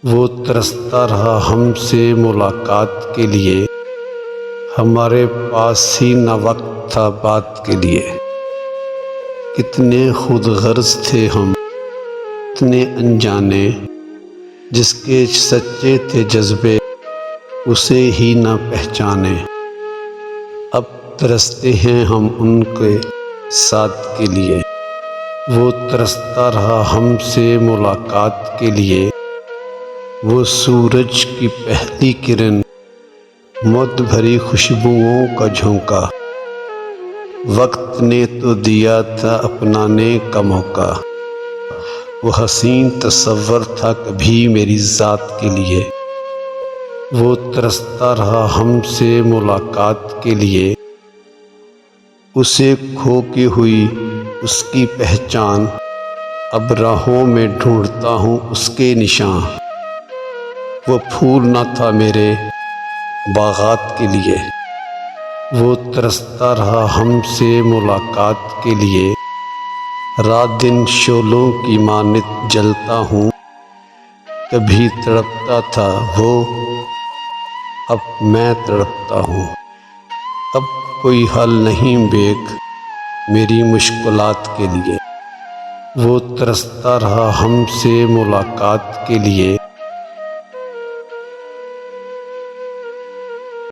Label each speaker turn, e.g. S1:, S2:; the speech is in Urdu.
S1: وہ ترستا رہا ہم سے ملاقات کے لیے، ہمارے پاس ہی نہ وقت تھا بات کے لیے۔ کتنے خود غرض تھے ہم، اتنے انجانے، جس کے سچے تھے جذبے اسے ہی نہ پہچانے۔ اب ترستے ہیں ہم ان کے ساتھ کے لیے، وہ ترستا رہا ہم سے ملاقات کے لیے۔ وہ سورج کی پہلی کرن، مد بھری خوشبوؤں کا جھونکا، وقت نے تو دیا تھا اپنانے کا موقع۔ وہ حسین تصور تھا کبھی میری ذات کے لیے، وہ ترستا رہا ہم سے ملاقات کے لیے۔ اسے کھو کے ہوئی اس کی پہچان، اب راہوں میں ڈھونڈتا ہوں اس کے نشاں۔ وہ پھول نہ تھا میرے باغات کے لیے، وہ ترستا رہا ہم سے ملاقات کے لیے۔ رات دن شعلوں کی مانند جلتا ہوں، کبھی تڑپتا تھا وہ، اب میں تڑپتا ہوں۔ اب کوئی حل نہیں بیک میری مشکلات کے لیے، وہ ترستا رہا ہم سے ملاقات کے لیے۔